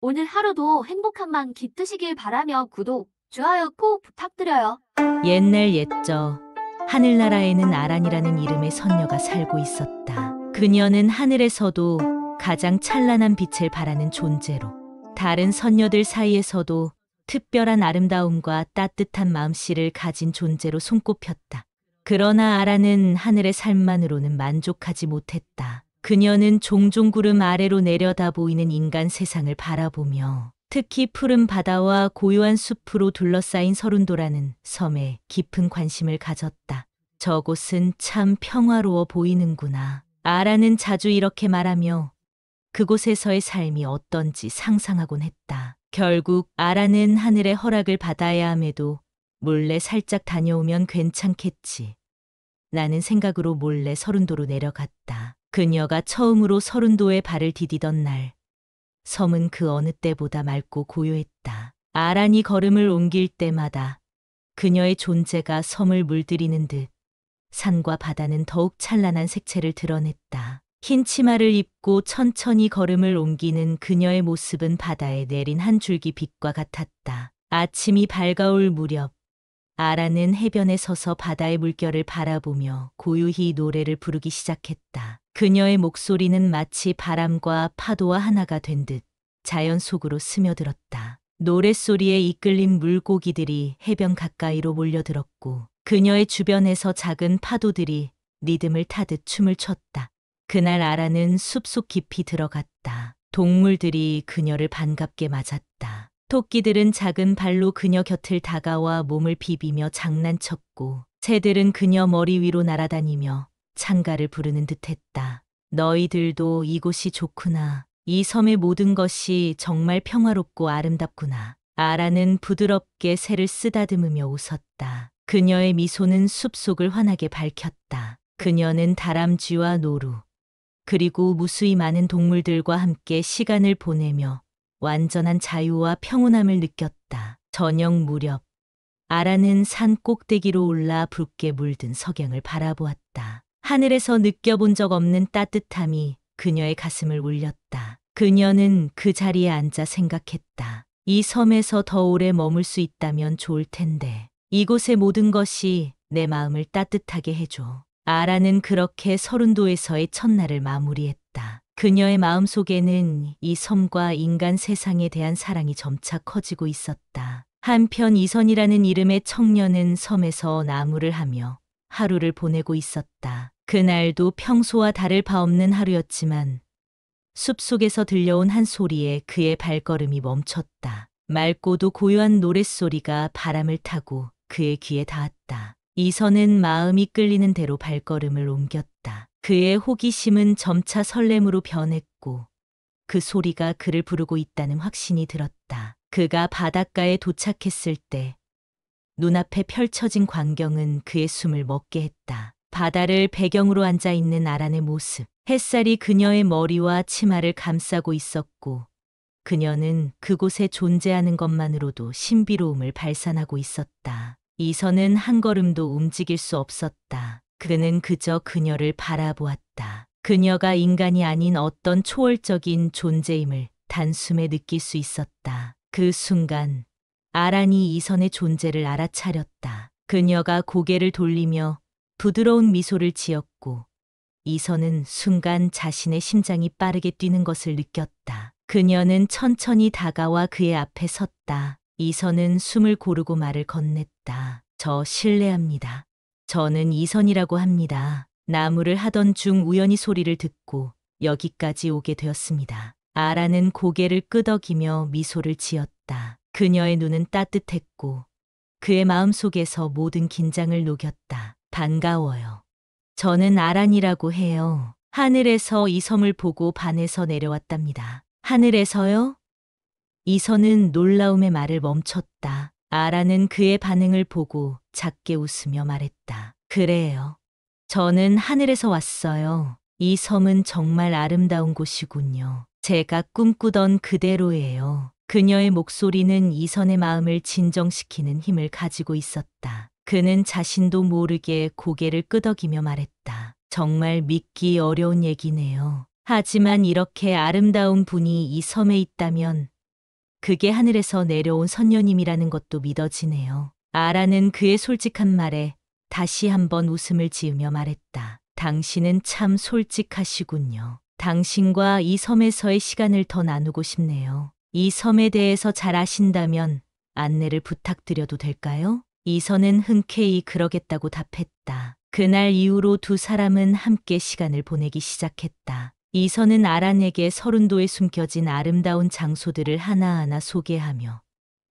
오늘 하루도 행복한 맘 깃드시길 바라며 구독, 좋아요 꼭 부탁드려요. 옛날 옛적 하늘나라에는 아란이라는 이름의 선녀가 살고 있었다. 그녀는 하늘에서도 가장 찬란한 빛을 발하는 존재로 다른 선녀들 사이에서도 특별한 아름다움과 따뜻한 마음씨를 가진 존재로 손꼽혔다. 그러나 아란은 하늘의 삶만으로는 만족하지 못했다. 그녀는 종종 구름 아래로 내려다 보이는 인간 세상을 바라보며 특히 푸른 바다와 고요한 숲으로 둘러싸인 서른도라는 섬에 깊은 관심을 가졌다. 저곳은 참 평화로워 보이는구나. 아라는 자주 이렇게 말하며 그곳에서의 삶이 어떤지 상상하곤 했다. 결국 아라는 하늘의 허락을 받아야 함에도 몰래 살짝 다녀오면 괜찮겠지. 라는 생각으로 몰래 서른도로 내려갔다. 그녀가 처음으로 서른도에 발을 디디던 날, 섬은 그 어느 때보다 맑고 고요했다. 아란이 걸음을 옮길 때마다 그녀의 존재가 섬을 물들이는 듯 산과 바다는 더욱 찬란한 색채를 드러냈다. 흰 치마를 입고 천천히 걸음을 옮기는 그녀의 모습은 바다에 내린 한 줄기 빛과 같았다. 아침이 밝아올 무렵 아란은 해변에 서서 바다의 물결을 바라보며 고요히 노래를 부르기 시작했다. 그녀의 목소리는 마치 바람과 파도와 하나가 된 듯 자연 속으로 스며들었다. 노랫소리에 이끌린 물고기들이 해변 가까이로 몰려들었고 그녀의 주변에서 작은 파도들이 리듬을 타듯 춤을 췄다. 그날 아라는 숲속 깊이 들어갔다. 동물들이 그녀를 반갑게 맞았다. 토끼들은 작은 발로 그녀 곁을 다가와 몸을 비비며 장난쳤고 새들은 그녀 머리 위로 날아다니며 찬가를 부르는 듯했다. 너희들도 이곳이 좋구나. 이 섬의 모든 것이 정말 평화롭고 아름답구나. 아라는 부드럽게 새를 쓰다듬으며 웃었다. 그녀의 미소는 숲속을 환하게 밝혔다. 그녀는 다람쥐와 노루, 그리고 무수히 많은 동물들과 함께 시간을 보내며 완전한 자유와 평온함을 느꼈다. 저녁 무렵 아라는 산 꼭대기로 올라 붉게 물든 석양을 바라보았다. 하늘에서 느껴본 적 없는 따뜻함이 그녀의 가슴을 울렸다. 그녀는 그 자리에 앉아 생각했다. 이 섬에서 더 오래 머물 수 있다면 좋을 텐데 이곳의 모든 것이 내 마음을 따뜻하게 해줘. 아라는 그렇게 서른도에서의 첫날을 마무리했다. 그녀의 마음속에는 이 섬과 인간 세상에 대한 사랑이 점차 커지고 있었다. 한편 이선이라는 이름의 청년은 섬에서 나무를 하며 하루를 보내고 있었다. 그날도 평소와 다를 바 없는 하루였지만 숲속에서 들려온 한 소리에 그의 발걸음이 멈췄다. 맑고도 고요한 노랫소리가 바람을 타고 그의 귀에 닿았다. 이선은 마음이 끌리는 대로 발걸음을 옮겼다. 그의 호기심은 점차 설렘으로 변했고 그 소리가 그를 부르고 있다는 확신이 들었다. 그가 바닷가에 도착했을 때 눈앞에 펼쳐진 광경은 그의 숨을 멎게 했다. 바다를 배경으로 앉아 있는 아란의 모습, 햇살이 그녀의 머리와 치마를 감싸고 있었고 그녀는 그곳에 존재하는 것만으로도 신비로움을 발산하고 있었다. 이선은 한 걸음도 움직일 수 없었다. 그는 그저 그녀를 바라보았다. 그녀가 인간이 아닌 어떤 초월적인 존재임을 단숨에 느낄 수 있었다. 그 순간 아란이 이선의 존재를 알아차렸다. 그녀가 고개를 돌리며 부드러운 미소를 지었고 이선은 순간 자신의 심장이 빠르게 뛰는 것을 느꼈다. 그녀는 천천히 다가와 그의 앞에 섰다. 이선은 숨을 고르고 말을 건넸다. 저 실례합니다. 저는 이선이라고 합니다. 나무를 하던 중 우연히 소리를 듣고 여기까지 오게 되었습니다. 아라는 고개를 끄덕이며 미소를 지었다. 그녀의 눈은 따뜻했고 그의 마음속에서 모든 긴장을 녹였다. 반가워요. 저는 아란이라고 해요. 하늘에서 이 섬을 보고 반해서 내려왔답니다. 하늘에서요? 이선은 놀라움의 말을 멈췄다. 아라는 그의 반응을 보고 작게 웃으며 말했다. 그래요. 저는 하늘에서 왔어요. 이 섬은 정말 아름다운 곳이군요. 제가 꿈꾸던 그대로예요. 그녀의 목소리는 이선의 마음을 진정시키는 힘을 가지고 있었다. 그는 자신도 모르게 고개를 끄덕이며 말했다. 정말 믿기 어려운 얘기네요. 하지만 이렇게 아름다운 분이 이 섬에 있다면 그게 하늘에서 내려온 선녀님이라는 것도 믿어지네요. 아라는 그의 솔직한 말에 다시 한번 웃음을 지으며 말했다. 당신은 참 솔직하시군요. 당신과 이 섬에서의 시간을 더 나누고 싶네요. 이 섬에 대해서 잘 아신다면 안내를 부탁드려도 될까요? 이선은 흔쾌히 그러겠다고 답했다. 그날 이후로 두 사람은 함께 시간을 보내기 시작했다. 이선은 아란에게 서른도에 숨겨진 아름다운 장소들을 하나하나 소개하며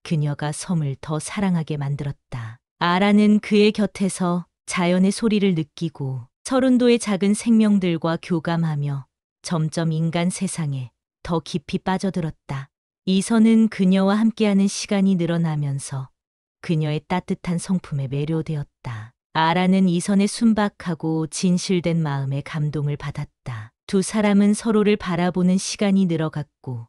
그녀가 섬을 더 사랑하게 만들었다. 아란은 그의 곁에서 자연의 소리를 느끼고 서른도의 작은 생명들과 교감하며 점점 인간 세상에 더 깊이 빠져들었다. 이선은 그녀와 함께하는 시간이 늘어나면서 그녀의 따뜻한 성품에 매료되었다. 아라는 이선의 순박하고 진실된 마음에 감동을 받았다. 두 사람은 서로를 바라보는 시간이 늘어갔고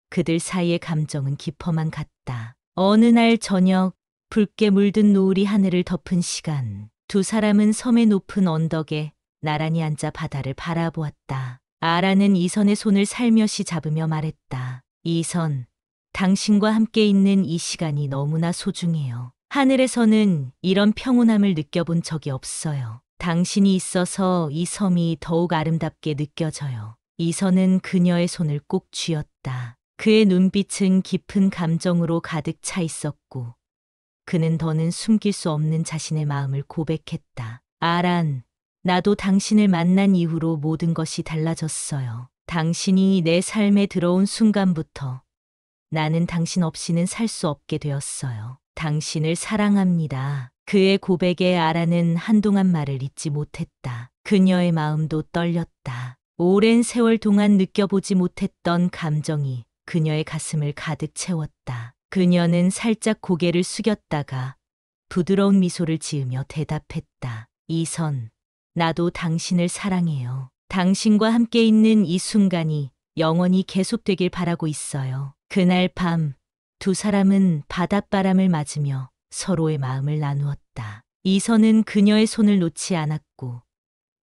그들 사이의 감정은 깊어만 갔다. 어느 날 저녁 붉게 물든 노을이 하늘을 덮은 시간, 두 사람은 섬의 높은 언덕에 나란히 앉아 바다를 바라보았다. 아라는 이선의 손을 살며시 잡으며 말했다. 이선, 당신과 함께 있는 이 시간이 너무나 소중해요. 하늘에서는 이런 평온함을 느껴본 적이 없어요. 당신이 있어서 이 섬이 더욱 아름답게 느껴져요. 이선은 그녀의 손을 꼭 쥐었다. 그의 눈빛은 깊은 감정으로 가득 차 있었고 그는 더는 숨길 수 없는 자신의 마음을 고백했다. 아란, 나도 당신을 만난 이후로 모든 것이 달라졌어요. 당신이 내 삶에 들어온 순간부터 나는 당신 없이는 살 수 없게 되었어요. 당신을 사랑합니다. 그의 고백에 아라는 한동안 말을 잇지 못했다. 그녀의 마음도 떨렸다. 오랜 세월 동안 느껴보지 못했던 감정이 그녀의 가슴을 가득 채웠다. 그녀는 살짝 고개를 숙였다가 부드러운 미소를 지으며 대답했다. 이선, 나도 당신을 사랑해요. 당신과 함께 있는 이 순간이 영원히 계속되길 바라고 있어요. 그날 밤, 두 사람은 바닷바람을 맞으며 서로의 마음을 나누었다. 이선은 그녀의 손을 놓지 않았고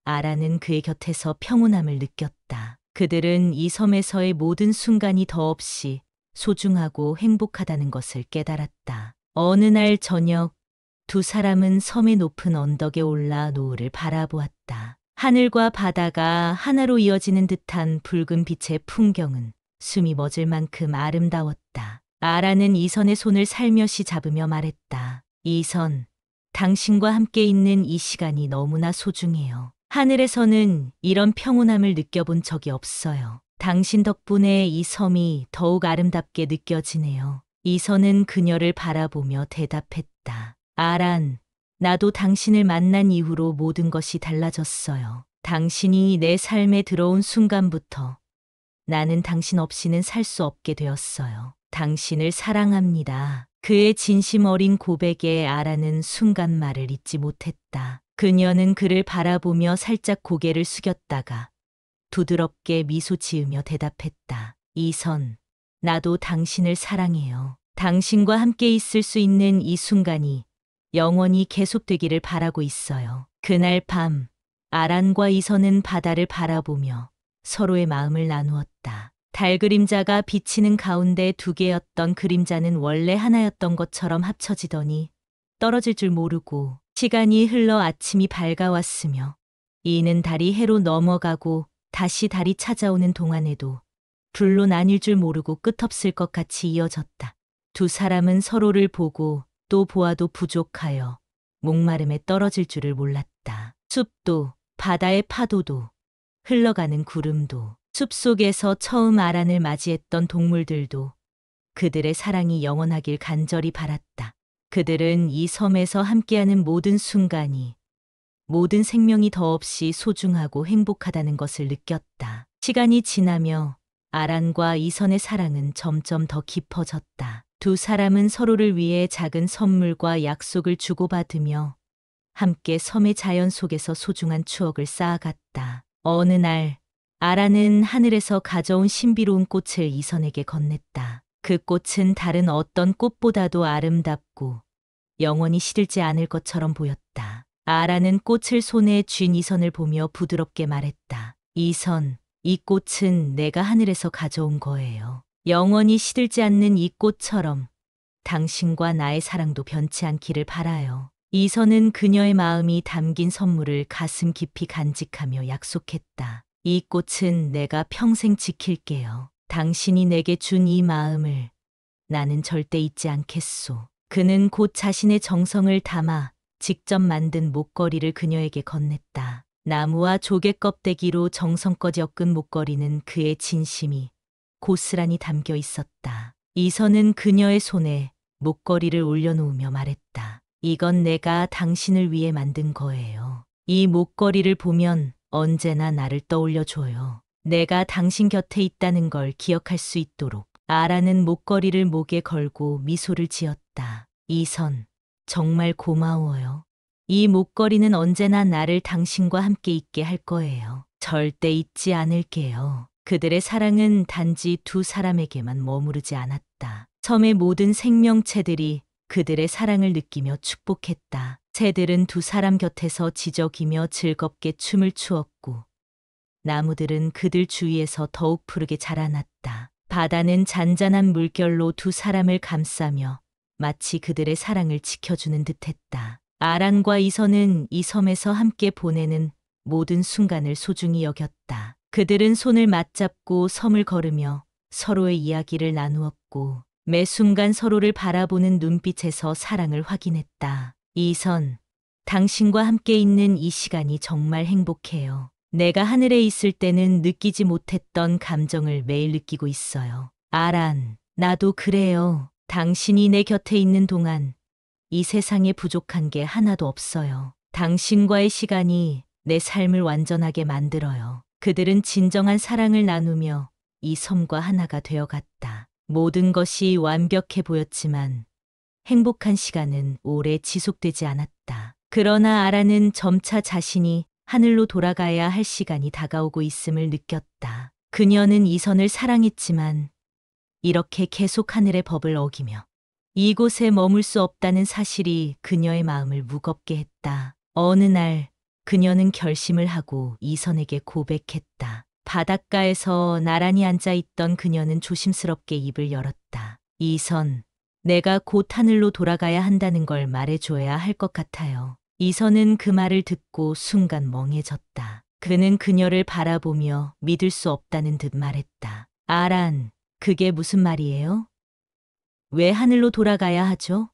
아라는 그의 곁에서 평온함을 느꼈다. 그들은 이 섬에서의 모든 순간이 더없이 소중하고 행복하다는 것을 깨달았다. 어느 날 저녁, 두 사람은 섬의 높은 언덕에 올라 노을을 바라보았다. 하늘과 바다가 하나로 이어지는 듯한 붉은 빛의 풍경은 숨이 멎을 만큼 아름다웠다. 아라는 이선의 손을 살며시 잡으며 말했다. 이선, 당신과 함께 있는 이 시간이 너무나 소중해요. 하늘에서는 이런 평온함을 느껴본 적이 없어요. 당신 덕분에 이 섬이 더욱 아름답게 느껴지네요. 이선은 그녀를 바라보며 대답했다. 아란, 나도 당신을 만난 이후로 모든 것이 달라졌어요. 당신이 내 삶에 들어온 순간부터 나는 당신 없이는 살 수 없게 되었어요. 당신을 사랑합니다. 그의 진심 어린 고백에 아라는 순간 말을 잇지 못했다. 그녀는 그를 바라보며 살짝 고개를 숙였다가 부드럽게 미소 지으며 대답했다. 이선, 나도 당신을 사랑해요. 당신과 함께 있을 수 있는 이 순간이 영원히 계속되기를 바라고 있어요. 그날 밤, 아란과 이선은 바다를 바라보며 서로의 마음을 나누었다. 달 그림자가 비치는 가운데 두 개였던 그림자는 원래 하나였던 것처럼 합쳐지더니 떨어질 줄 모르고 시간이 흘러 아침이 밝아왔으며 이는 달이 해로 넘어가고 다시 달이 찾아오는 동안에도 둘로 나뉠 줄 모르고 끝없을 것 같이 이어졌다. 두 사람은 서로를 보고 또 보아도 부족하여 목마름에 떨어질 줄을 몰랐다. 숲도 바다의 파도도 흘러가는 구름도 숲속에서 처음 아란을 맞이했던 동물들도 그들의 사랑이 영원하길 간절히 바랐다. 그들은 이 섬에서 함께하는 모든 순간이 모든 생명이 더없이 소중하고 행복하다는 것을 느꼈다. 시간이 지나며 아란과 이선의 사랑은 점점 더 깊어졌다. 두 사람은 서로를 위해 작은 선물과 약속을 주고받으며 함께 섬의 자연 속에서 소중한 추억을 쌓아갔다. 어느 날 아라는 하늘에서 가져온 신비로운 꽃을 이선에게 건넸다. 그 꽃은 다른 어떤 꽃보다도 아름답고 영원히 시들지 않을 것처럼 보였다. 아라는 꽃을 손에 쥔 이선을 보며 부드럽게 말했다. 이선, 이 꽃은 내가 하늘에서 가져온 거예요. 영원히 시들지 않는 이 꽃처럼 당신과 나의 사랑도 변치 않기를 바라요. 이선은 그녀의 마음이 담긴 선물을 가슴 깊이 간직하며 약속했다. 이 꽃은 내가 평생 지킬게요. 당신이 내게 준 이 마음을 나는 절대 잊지 않겠소. 그는 곧 자신의 정성을 담아 직접 만든 목걸이를 그녀에게 건넸다. 나무와 조개 껍데기로 정성껏 엮은 목걸이는 그의 진심이 고스란히 담겨 있었다. 이선은 그녀의 손에 목걸이를 올려놓으며 말했다. 이건 내가 당신을 위해 만든 거예요. 이 목걸이를 보면 언제나 나를 떠올려줘요. 내가 당신 곁에 있다는 걸 기억할 수 있도록. 아라는 목걸이를 목에 걸고 미소를 지었다. 이선, 정말 고마워요. 이 목걸이는 언제나 나를 당신과 함께 있게 할 거예요. 절대 잊지 않을게요. 그들의 사랑은 단지 두 사람에게만 머무르지 않았다. 섬의 모든 생명체들이 그들의 사랑을 느끼며 축복했다. 새들은 두 사람 곁에서 지저귀며 즐겁게 춤을 추었고 나무들은 그들 주위에서 더욱 푸르게 자라났다. 바다는 잔잔한 물결로 두 사람을 감싸며 마치 그들의 사랑을 지켜주는 듯했다. 아란과 이선은 이 섬에서 함께 보내는 모든 순간을 소중히 여겼다. 그들은 손을 맞잡고 섬을 걸으며 서로의 이야기를 나누었고 매 순간 서로를 바라보는 눈빛에서 사랑을 확인했다. 이선, 당신과 함께 있는 이 시간이 정말 행복해요. 내가 하늘에 있을 때는 느끼지 못했던 감정을 매일 느끼고 있어요. 아란, 나도 그래요. 당신이 내 곁에 있는 동안 이 세상에 부족한 게 하나도 없어요. 당신과의 시간이 내 삶을 완전하게 만들어요. 그들은 진정한 사랑을 나누며 이 섬과 하나가 되어갔다. 모든 것이 완벽해 보였지만 행복한 시간은 오래 지속되지 않았다. 그러나 아라는 점차 자신이 하늘로 돌아가야 할 시간이 다가오고 있음을 느꼈다. 그녀는 이선을 사랑했지만 이렇게 계속 하늘의 법을 어기며 이곳에 머물 수 없다는 사실이 그녀의 마음을 무겁게 했다. 어느 날 그녀는 결심을 하고 이선에게 고백했다. 바닷가에서 나란히 앉아 있던 그녀는 조심스럽게 입을 열었다. 이선, 내가 곧 하늘로 돌아가야 한다는 걸 말해줘야 할 것 같아요. 이선은 그 말을 듣고 순간 멍해졌다. 그는 그녀를 바라보며 믿을 수 없다는 듯 말했다. 아란, 그게 무슨 말이에요? 왜 하늘로 돌아가야 하죠?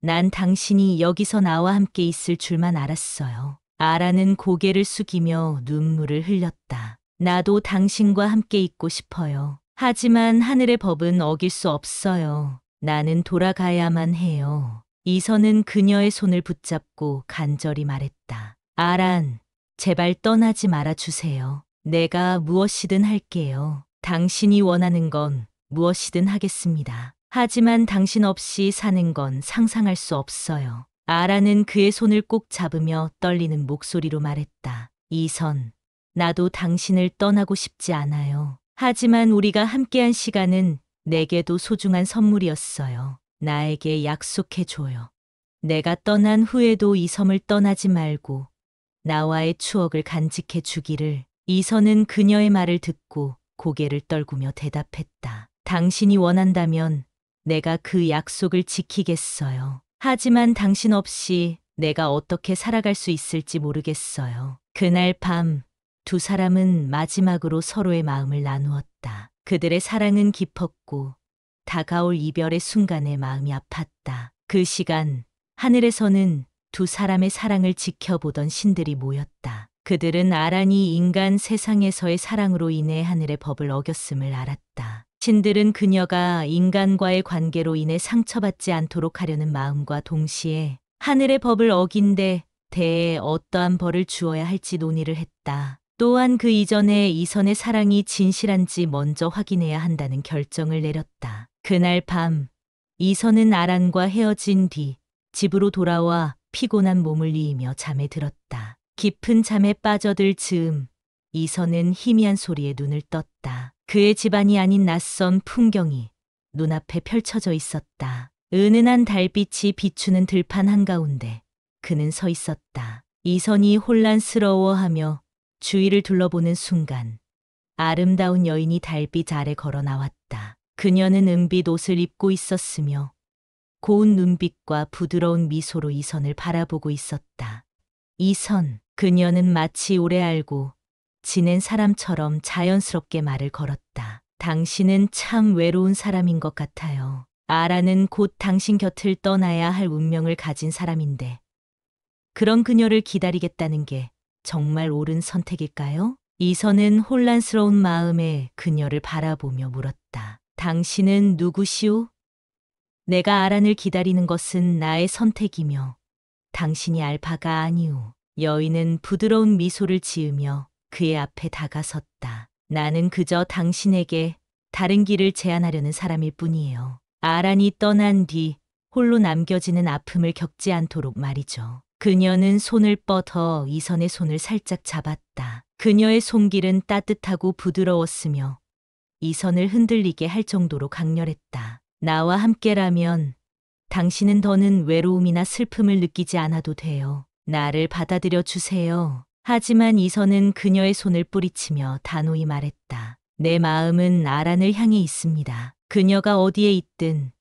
난 당신이 여기서 나와 함께 있을 줄만 알았어요. 아라는 고개를 숙이며 눈물을 흘렸다. 나도 당신과 함께 있고 싶어요. 하지만 하늘의 법은 어길 수 없어요. 나는 돌아가야만 해요. 이선은 그녀의 손을 붙잡고 간절히 말했다. 아란, 제발 떠나지 말아주세요. 내가 무엇이든 할게요. 당신이 원하는 건 무엇이든 하겠습니다. 하지만 당신 없이 사는 건 상상할 수 없어요. 아라는 그의 손을 꼭 잡으며 떨리는 목소리로 말했다. 이선, 나도 당신을 떠나고 싶지 않아요. 하지만 우리가 함께한 시간은 내게도 소중한 선물이었어요. 나에게 약속해줘요. 내가 떠난 후에도 이 섬을 떠나지 말고 나와의 추억을 간직해 주기를. 이선은 그녀의 말을 듣고 고개를 떨구며 대답했다. 당신이 원한다면 내가 그 약속을 지키겠어요. 하지만 당신 없이 내가 어떻게 살아갈 수 있을지 모르겠어요. 그날 밤 두 사람은 마지막으로 서로의 마음을 나누었다. 그들의 사랑은 깊었고 다가올 이별의 순간에 마음이 아팠다. 그 시간 하늘에서는 두 사람의 사랑을 지켜보던 신들이 모였다. 그들은 아란이 인간 세상에서의 사랑으로 인해 하늘의 법을 어겼음을 알았다. 신들은 그녀가 인간과의 관계로 인해 상처받지 않도록 하려는 마음과 동시에 하늘의 법을 어긴 데 대해 어떠한 벌을 주어야 할지 논의를 했다. 또한 그 이전에 이선의 사랑이 진실한지 먼저 확인해야 한다는 결정을 내렸다. 그날 밤 이선은 아란과 헤어진 뒤 집으로 돌아와 피곤한 몸을 이으며 잠에 들었다. 깊은 잠에 빠져들 즈음 이선은 희미한 소리에 눈을 떴다. 그의 집안이 아닌 낯선 풍경이 눈앞에 펼쳐져 있었다. 은은한 달빛이 비추는 들판 한가운데 그는 서 있었다. 이선이 혼란스러워하며 주위를 둘러보는 순간 아름다운 여인이 달빛 아래 걸어 나왔다. 있었다. 그녀는 은빛 옷을 입고 있었으며 고운 눈빛과 부드러운 미소로 이선을 바라보고 있었다. 이선, 그녀는 마치 오래 알고 지낸 사람처럼 자연스럽게 말을 걸었다. 당신은 참 외로운 사람인 것 같아요. 아라는 곧 당신 곁을 떠나야 할 운명을 가진 사람인데 그런 그녀를 기다리겠다는 게 정말 옳은 선택일까요? 이선은 혼란스러운 마음에 그녀를 바라보며 물었다. 당신은 누구시오? 내가 아란을 기다리는 것은 나의 선택이며 당신이 알 바가 아니오. 여인은 부드러운 미소를 지으며 그의 앞에 다가섰다. 나는 그저 당신에게 다른 길을 제안하려는 사람일 뿐이에요. 아란이 떠난 뒤 홀로 남겨지는 아픔을 겪지 않도록 말이죠. 그녀는 손을 뻗어 이선의 손을 살짝 잡았다. 그녀의 손길은 따뜻하고 부드러웠으며 이선을 흔들리게 할 정도로 강렬했다. 나와 함께라면 당신은 더는 외로움이나 슬픔을 느끼지 않아도 돼요. 나를 받아들여 주세요. 하지만 이선은 그녀의 손을 뿌리치며 단호히 말했다. 내 마음은 아란을 향해 있습니다. 그녀가 어디에 있든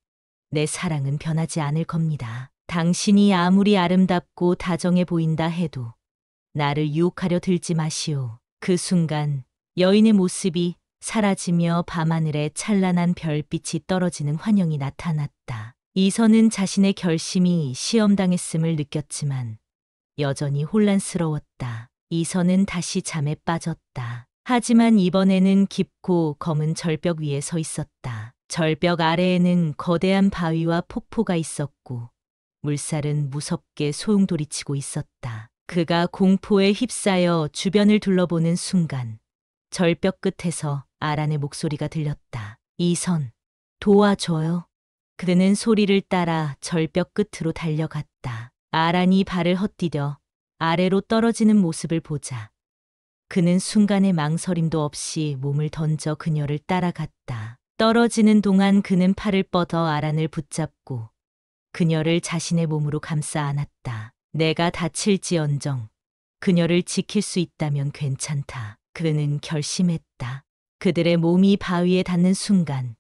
내 사랑은 변하지 않을 겁니다. 당신이 아무리 아름답고 다정해 보인다 해도 나를 유혹하려 들지 마시오. 그 순간 여인의 모습이 사라지며 밤하늘에 찬란한 별빛이 떨어지는 환영이 나타났다. 이선은 자신의 결심이 시험당했음을 느꼈지만 여전히 혼란스러웠다. 이선은 다시 잠에 빠졌다. 하지만 이번에는 깊고 검은 절벽 위에 서 있었다. 절벽 아래에는 거대한 바위와 폭포가 있었고 물살은 무섭게 소용돌이치고 있었다. 그가 공포에 휩싸여 주변을 둘러보는 순간 절벽 끝에서 아란의 목소리가 들렸다. 이선, 도와줘요. 그는 소리를 따라 절벽 끝으로 달려갔다. 아란이 발을 헛디뎌 아래로 떨어지는 모습을 보자 그는 순간의 망설임도 없이 몸을 던져 그녀를 따라갔다. 떨어지는 동안 그는 팔을 뻗어 아란을 붙잡고 그녀를 자신의 몸으로 감싸 안았다. 내가 다칠지언정 그녀를 지킬 수 있다면 괜찮다. 그는 결심했다. 그들의 몸이 바위에 닿는 순간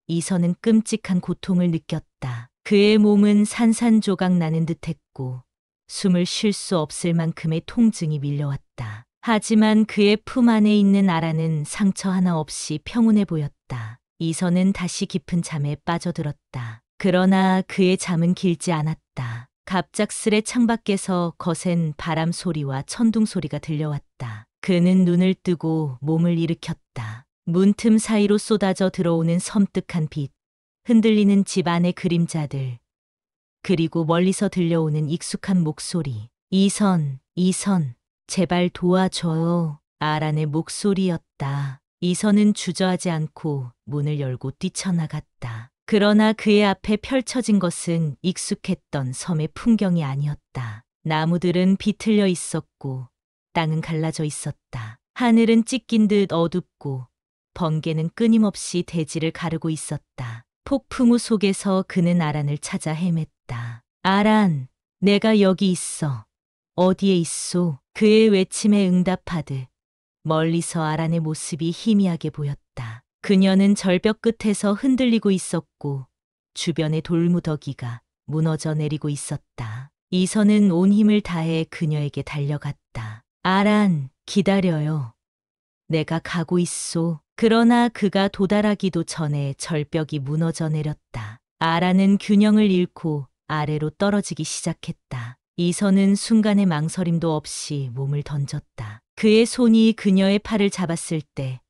이선은 끔찍한 고통을 느꼈다. 그의 몸은 산산조각 나는 듯했고 숨을 쉴 수 없을 만큼의 통증이 밀려왔다. 하지만 그의 품 안에 있는 아란은 상처 하나 없이 평온해 보였다. 이선은 다시 깊은 잠에 빠져들었다. 그러나 그의 잠은 길지 않았다. 갑작스레 창밖에서 거센 바람 소리와 천둥 소리가 들려왔다. 그는 눈을 뜨고 몸을 일으켰다. 문틈 사이로 쏟아져 들어오는 섬뜩한 빛, 흔들리는 집 안의 그림자들, 그리고 멀리서 들려오는 익숙한 목소리. 이선, 제발 도와줘요. 아란의 목소리였다. 이선은 주저하지 않고 문을 열고 뛰쳐나갔다. 그러나 그의 앞에 펼쳐진 것은 익숙했던 섬의 풍경이 아니었다. 나무들은 비틀려 있었고 땅은 갈라져 있었다. 하늘은 찢긴 듯 어둡고 번개는 끊임없이 대지를 가르고 있었다. 폭풍우 속에서 그는 아란을 찾아 헤맸다. 아란, 내가 여기 있어. 어디에 있소? 그의 외침에 응답하듯 멀리서 아란의 모습이 희미하게 보였다. 그녀는 절벽 끝에서 흔들리고 있었고 주변의 돌무더기가 무너져 내리고 있었다. 이선은 온 힘을 다해 그녀에게 달려갔다. 아란, 기다려요. 내가 가고 있소. 그러나 그가 도달하기도 전에 절벽이 무너져 내렸다. 아란은 균형을 잃고 아래로 떨어지기 시작했다. 이선은 순간의 망설임도 없이 몸을 던졌다. 그의 손이 그녀의 팔을 잡았을 때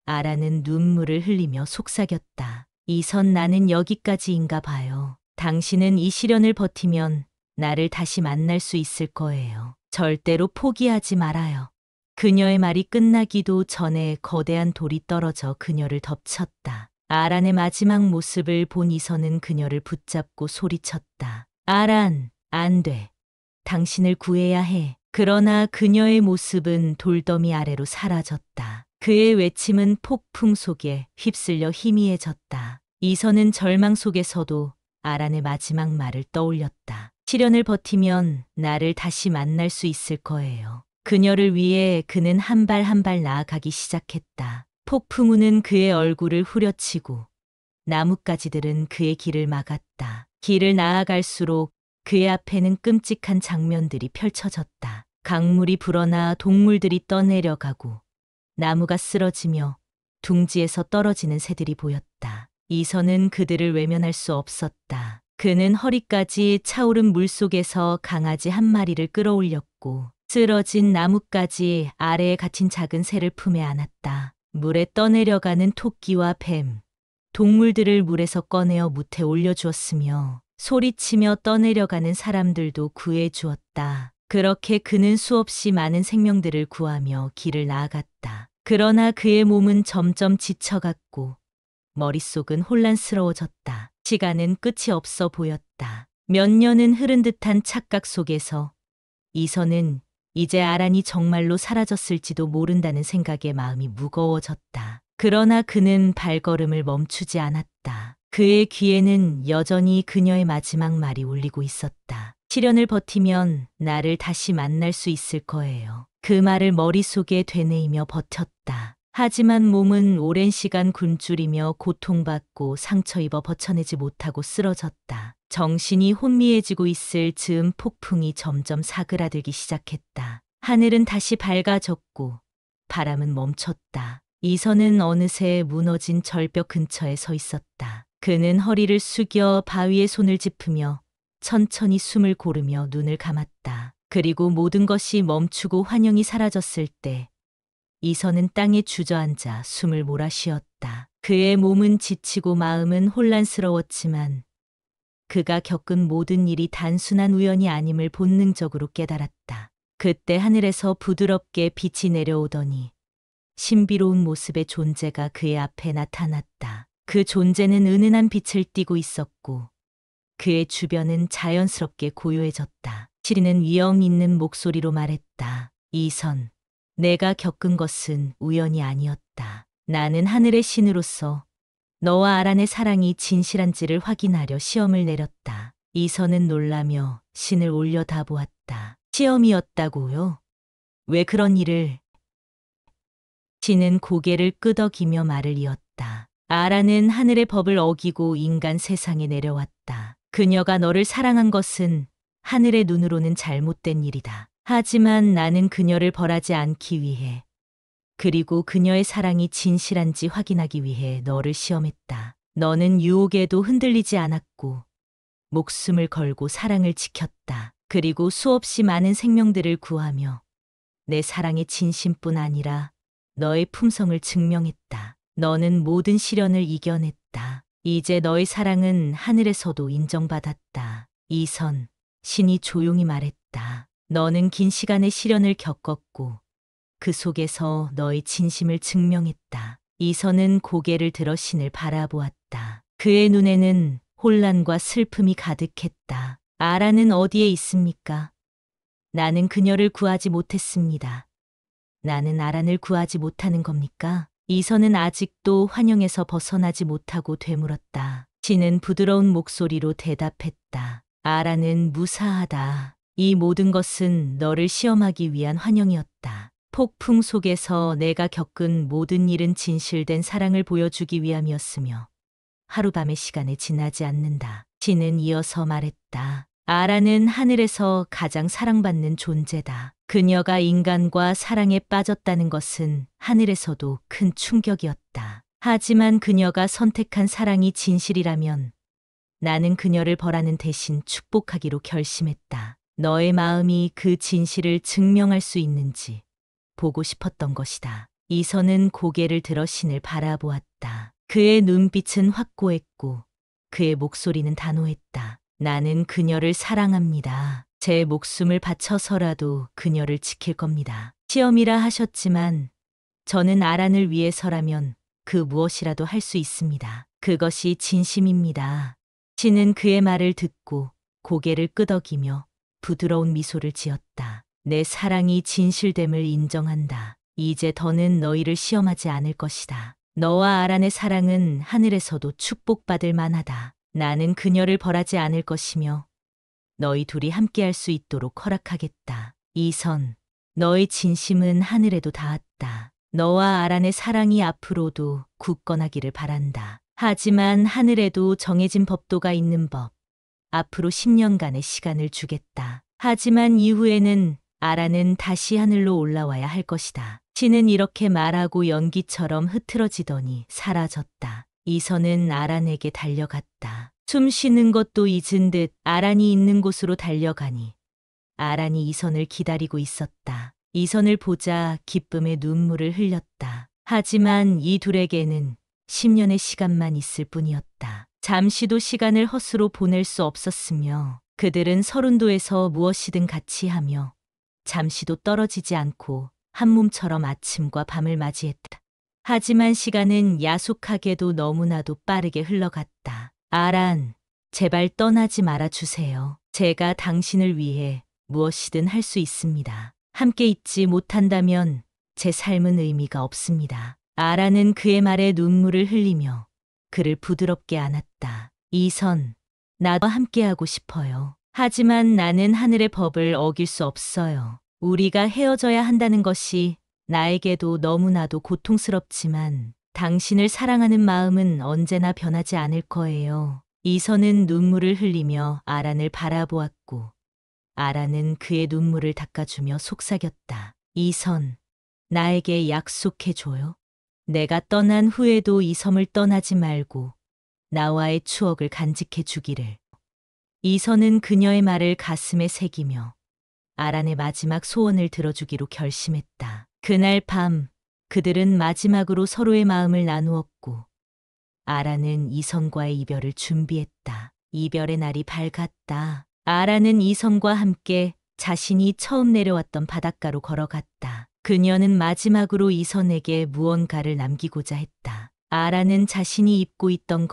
아란은 눈물을 흘리며 속삭였다. 이선, 나는 여기까지인가 봐요. 당신은 이 시련을 버티면 나를 다시 만날 수 있을 거예요. 절대로 포기하지 말아요. 그녀의 말이 끝나기도 전에 거대한 돌이 떨어져 그녀를 덮쳤다. 아란의 마지막 모습을 본 이선은 그녀를 붙잡고 소리쳤다. 아란, 안 돼. 당신을 구해야 해. 그러나 그녀의 모습은 돌더미 아래로 사라졌다. 그의 외침은 폭풍 속에 휩쓸려 희미해졌다. 이선은 절망 속에서도 아란의 마지막 말을 떠올렸다. 시련을 버티면 나를 다시 만날 수 있을 거예요. 그녀를 위해 그는 한 발 한 발 나아가기 시작했다. 폭풍우는 그의 얼굴을 후려치고 나뭇가지들은 그의 길을 막았다. 길을 나아갈수록 그의 앞에는 끔찍한 장면들이 펼쳐졌다. 강물이 불어나 동물들이 떠내려가고 나무가 쓰러지며 둥지에서 떨어지는 새들이 보였다. 이선은 그들을 외면할 수 없었다. 그는 허리까지 차오른 물속에서 강아지 한 마리를 끌어올렸고 쓰러진 나뭇가지 아래에 갇힌 작은 새를 품에 안았다. 물에 떠내려가는 토끼와 뱀, 동물들을 물에서 꺼내어 뭇에 올려주었으며 소리치며 떠내려가는 사람들도 구해주었다. 그렇게 그는 수없이 많은 생명들을 구하며 길을 나아갔다. 그러나 그의 몸은 점점 지쳐갔고 머릿속은 혼란스러워졌다. 시간은 끝이 없어 보였다. 몇 년은 흐른 듯한 착각 속에서 이선은 이제 아란이 정말로 사라졌을지도 모른다는 생각에 마음이 무거워졌다. 그러나 그는 발걸음을 멈추지 않았다. 그의 귀에는 여전히 그녀의 마지막 말이 울리고 있었다. 시련을 버티면 나를 다시 만날 수 있을 거예요. 그 말을 머릿속에 되뇌이며 버텼다. 하지만 몸은 오랜 시간 굶주리며 고통받고 상처 입어 버텨내지 못하고 쓰러졌다. 정신이 혼미해지고 있을 즈음 폭풍이 점점 사그라들기 시작했다. 하늘은 다시 밝아졌고 바람은 멈췄다. 이선은 어느새 무너진 절벽 근처에 서 있었다. 그는 허리를 숙여 바위에 손을 짚으며 천천히 숨을 고르며 눈을 감았다. 그리고 모든 것이 멈추고 환영이 사라졌을 때 이선은 땅에 주저앉아 숨을 몰아쉬었다. 그의 몸은 지치고 마음은 혼란스러웠지만 그가 겪은 모든 일이 단순한 우연이 아님을 본능적으로 깨달았다. 그때 하늘에서 부드럽게 빛이 내려오더니 신비로운 모습의 존재가 그의 앞에 나타났다. 그 존재는 은은한 빛을 띠고 있었고 그의 주변은 자연스럽게 고요해졌다. 시리는 위험 있는 목소리로 말했다. 이선, 내가 겪은 것은 우연이 아니었다. 나는 하늘의 신으로서 너와 아란의 사랑이 진실한지를 확인하려 시험을 내렸다. 이선은 놀라며 신을 올려다보았다. 시험이었다고요? 왜 그런 일을? 신은 고개를 끄덕이며 말을 이었다. 아란은 하늘의 법을 어기고 인간 세상에 내려왔다. 그녀가 너를 사랑한 것은 하늘의 눈으로는 잘못된 일이다. 하지만 나는 그녀를 벌하지 않기 위해 그리고 그녀의 사랑이 진실한지 확인하기 위해 너를 시험했다. 너는 유혹에도 흔들리지 않았고 목숨을 걸고 사랑을 지켰다. 그리고 수없이 많은 생명들을 구하며 내 사랑의 진심뿐 아니라 너의 품성을 증명했다. 너는 모든 시련을 이겨냈다. 이제 너의 사랑은 하늘에서도 인정받았다. 이선, 신이 조용히 말했다. 너는 긴 시간의 시련을 겪었고 그 속에서 너의 진심을 증명했다. 이선은 고개를 들어 신을 바라보았다. 그의 눈에는 혼란과 슬픔이 가득했다. 아라는 어디에 있습니까? 나는 그녀를 구하지 못했습니다. 나는 아란을 구하지 못하는 겁니까? 이선은 아직도 환영에서 벗어나지 못하고 되물었다. 신은 부드러운 목소리로 대답했다. 아란은 무사하다. 이 모든 것은 너를 시험하기 위한 환영이었다. 폭풍 속에서 내가 겪은 모든 일은 진실된 사랑을 보여주기 위함이었으며 하룻밤의 시간에 지나지 않는다. 신은 이어서 말했다. 아라는 하늘에서 가장 사랑받는 존재다. 그녀가 인간과 사랑에 빠졌다는 것은 하늘에서도 큰 충격이었다. 하지만 그녀가 선택한 사랑이 진실이라면 나는 그녀를 벌하는 대신 축복하기로 결심했다. 너의 마음이 그 진실을 증명할 수 있는지 보고 싶었던 것이다. 이선은 고개를 들어 신을 바라보았다. 그의 눈빛은 확고했고 그의 목소리는 단호했다. 나는 그녀를 사랑합니다. 제 목숨을 바쳐서라도 그녀를 지킬 겁니다. 시험이라 하셨지만 저는 아란을 위해서라면 그 무엇이라도 할 수 있습니다. 그것이 진심입니다. 신은 그의 말을 듣고 고개를 끄덕이며 부드러운 미소를 지었다. 내 사랑이 진실됨을 인정한다. 이제 더는 너희를 시험하지 않을 것이다. 너와 아란의 사랑은 하늘에서도 축복받을 만하다. 나는 그녀를 벌하지 않을 것이며 너희 둘이 함께할 수 있도록 허락하겠다. 이선, 너의 진심은 하늘에도 닿았다. 너와 아란의 사랑이 앞으로도 굳건하기를 바란다. 하지만 하늘에도 정해진 법도가 있는 법. 앞으로 10년간의 시간을 주겠다. 하지만 이후에는 아란은 다시 하늘로 올라와야 할 것이다. 신은 이렇게 말하고 연기처럼 흐트러지더니 사라졌다. 이선은 아란에게 달려갔다. 숨 쉬는 것도 잊은 듯 아란이 있는 곳으로 달려가니 아란이 이선을 기다리고 있었다. 이선을 보자 기쁨의 눈물을 흘렸다. 하지만 이 둘에게는 10년의 시간만 있을 뿐이었다. 잠시도 시간을 헛수로 보낼 수 없었으며 그들은 서른도에서 무엇이든 같이 하며 잠시도 떨어지지 않고 한 몸처럼 아침과 밤을 맞이했다. 하지만 시간은 야속하게도 너무나도 빠르게 흘러갔다. 아란, 제발 떠나지 말아주세요. 제가 당신을 위해 무엇이든 할 수 있습니다. 함께 있지 못한다면 제 삶은 의미가 없습니다. 아란은 그의 말에 눈물을 흘리며 그를 부드럽게 안았다. 이선, 나도 함께하고 싶어요. 하지만 나는 하늘의 법을 어길 수 없어요. 우리가 헤어져야 한다는 것이 나에게도 너무나도 고통스럽지만 당신을 사랑하는 마음은 언제나 변하지 않을 거예요. 이선은 눈물을 흘리며 아란을 바라보았고 아란은 그의 눈물을 닦아주며 속삭였다. 이선, 나에게 약속해줘요. 내가 떠난 후에도 이 섬을 떠나지 말고 나와의 추억을 간직해 주기를. 이선은 그녀의 말을 가슴에 새기며 아란의 마지막 소원을 들어주기로 결심했다. 그날 밤 그들은 마지막으로 서로의 마음을 나누었고 아란은 이선과의 이별을 준비했다. 이별의 날이 밝았다. 아란은 이선과 함께 자신이 처음 내려왔던 바닷가로 걸어갔다. 그녀는 마지막으로 이선에게 무언가를 남기고자 했다. 아란은 자신이 입고 있던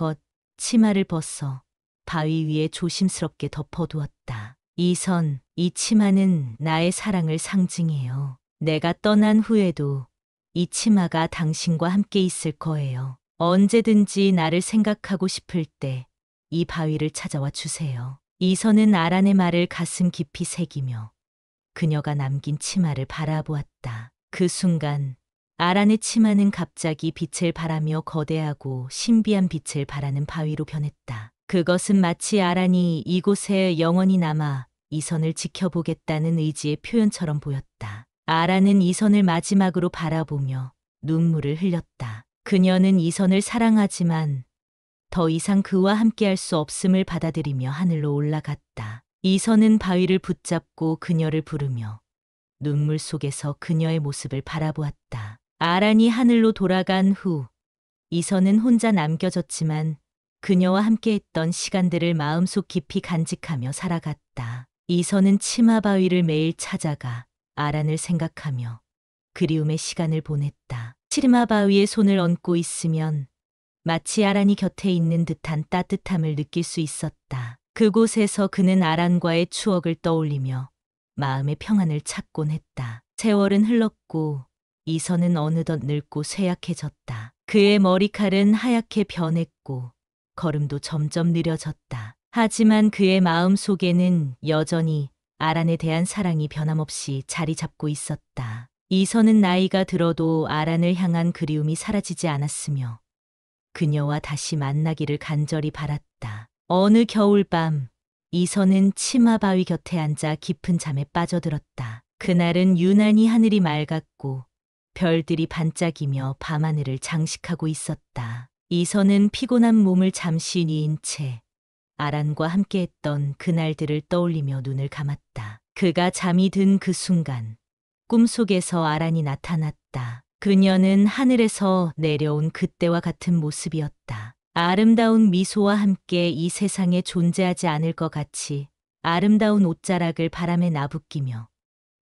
치마를 벗어 바위 위에 조심스럽게 덮어두었다. 이선, 이 치마는 나의 사랑을 상징해요. 내가 떠난 후에도 이 치마가 당신과 함께 있을 거예요. 언제든지 나를 생각하고 싶을 때 이 바위를 찾아와 주세요. 이선은 아란의 말을 가슴 깊이 새기며 그녀가 남긴 치마를 바라보았다. 그 순간 아란의 치마는 갑자기 빛을 발하며 거대하고 신비한 빛을 발하는 바위로 변했다. 그것은 마치 아란이 이곳에 영원히 남아 이선을 지켜보겠다는 의지의 표현처럼 보였다. 아란은 이선을 마지막으로 바라보며 눈물을 흘렸다. 그녀는 이선을 사랑하지만 더 이상 그와 함께할 수 없음을 받아들이며 하늘로 올라갔다. 이선은 바위를 붙잡고 그녀를 부르며 눈물 속에서 그녀의 모습을 바라보았다. 아란이 하늘로 돌아간 후 이선은 혼자 남겨졌지만 그녀와 함께했던 시간들을 마음속 깊이 간직하며 살아갔다. 이선은 치마 바위를 매일 찾아가 아란을 생각하며 그리움의 시간을 보냈다. 치마 바위에 손을 얹고 있으면 마치 아란이 곁에 있는 듯한 따뜻함을 느낄 수 있었다. 그곳에서 그는 아란과의 추억을 떠올리며 마음의 평안을 찾곤 했다. 세월은 흘렀고 이선은 어느덧 늙고 쇠약해졌다. 그의 머리칼은 하얗게 변했고 걸음도 점점 느려졌다. 하지만 그의 마음 속에는 여전히 아란에 대한 사랑이 변함없이 자리 잡고 있었다. 이선은 나이가 들어도 아란을 향한 그리움이 사라지지 않았으며 그녀와 다시 만나기를 간절히 바랐다. 어느 겨울밤 이선은 치마 바위 곁에 앉아 깊은 잠에 빠져들었다. 그날은 유난히 하늘이 맑았고 별들이 반짝이며 밤하늘을 장식하고 있었다. 이선은 피곤한 몸을 잠시 뉘인 채 아란과 함께했던 그날들을 떠올리며 눈을 감았다. 그가 잠이 든 그 순간 꿈속에서 아란이 나타났다. 그녀는 하늘에서 내려온 그때와 같은 모습이었다. 아름다운 미소와 함께 이 세상에 존재하지 않을 것 같이 아름다운 옷자락을 바람에 나부끼며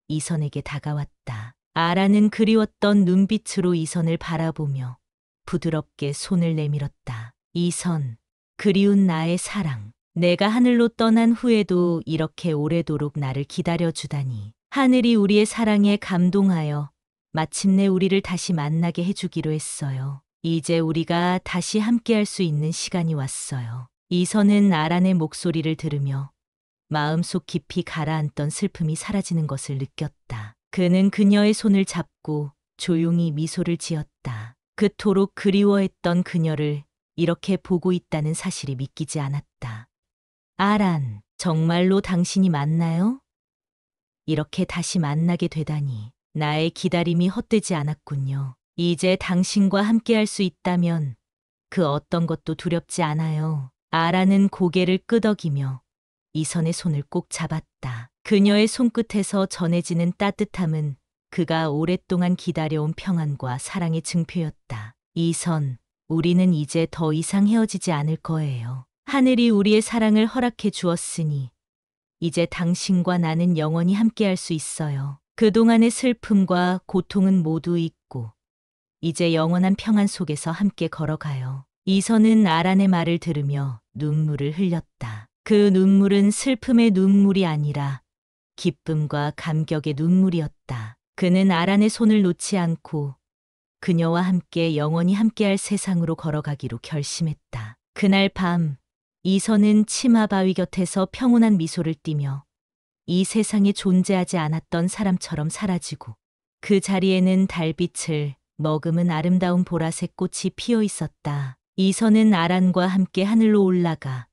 이선에게 다가왔다. 아란은 그리웠던 눈빛으로 이선을 바라보며 부드럽게 손을 내밀었다. 이선, 그리운 나의 사랑. 내가 하늘로 떠난 후에도 이렇게 오래도록 나를 기다려주다니. 하늘이 우리의 사랑에 감동하여 마침내 우리를 다시 만나게 해주기로 했어요. 이제 우리가 다시 함께할 수 있는 시간이 왔어요. 이선은 아란의 목소리를 들으며 마음속 깊이 가라앉던 슬픔이 사라지는 것을 느꼈다. 그는 그녀의 손을 잡고 조용히 미소를 지었다. 그토록 그리워했던 그녀를 이렇게 보고 있다는 사실이 믿기지 않았다. 아란, 정말로 당신이 맞나요? 이렇게 다시 만나게 되다니 나의 기다림이 헛되지 않았군요. 이제 당신과 함께할 수 있다면 그 어떤 것도 두렵지 않아요. 아란은 고개를 끄덕이며 이선의 손을 꼭 잡았다. 그녀의 손끝에서 전해지는 따뜻함은 그가 오랫동안 기다려온 평안과 사랑의 증표였다. 이선, 우리는 이제 더 이상 헤어지지 않을 거예요. 하늘이 우리의 사랑을 허락해 주었으니 이제 당신과 나는 영원히 함께할 수 있어요. 그동안의 슬픔과 고통은 모두 잊고 이제 영원한 평안 속에서 함께 걸어가요. 이선은 아란의 말을 들으며 눈물을 흘렸다. 그 눈물은 슬픔의 눈물이 아니라 기쁨과 감격의 눈물이었다. 그는 아란의 손을 놓지 않고 그녀와 함께 영원히 함께할 세상으로 걸어가기로 결심했다. 그날 밤 이선은 치마바위 곁에서 평온한 미소를 띠며 이 세상에 존재하지 않았던 사람처럼 사라지고 그 자리에는 달빛을 머금은 아름다운 보라색 꽃이 피어 있었다. 이선은 아란과 함께 하늘로 올라가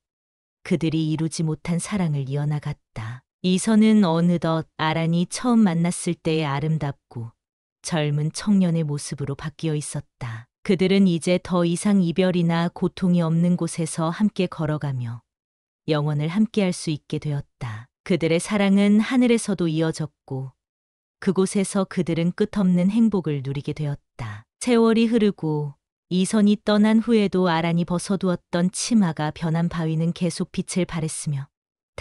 그들이 이루지 못한 사랑을 이어나갔다. 이선은 어느덧 아란이 처음 만났을 때의 아름답고 젊은 청년의 모습으로 바뀌어 있었다. 그들은 이제 더 이상 이별이나 고통이 없는 곳에서 함께 걸어가며 영원을 함께할 수 있게 되었다. 그들의 사랑은 하늘에서도 이어졌고 그곳에서 그들은 끝없는 행복을 누리게 되었다. 세월이 흐르고 이선이 떠난 후에도 아란이 벗어두었던 치마가 변한 바위는 계속 빛을 발했으며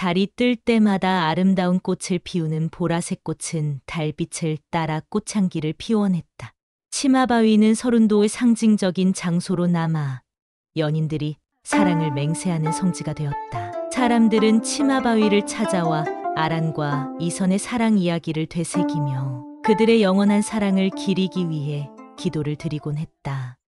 달이 뜰 때마다 아름다운 꽃을 피우는 보라색 꽃은 달빛을 따라 꽃향기를 피워냈다. 치마바위는 서른도의 상징적인 장소로 남아 연인들이 사랑을 맹세하는 성지가 되었다. 사람들은 치마바위를 찾아와 아란과 이선의 사랑 이야기를 되새기며 그들의 영원한 사랑을 기리기 위해 기도를 드리곤 했다.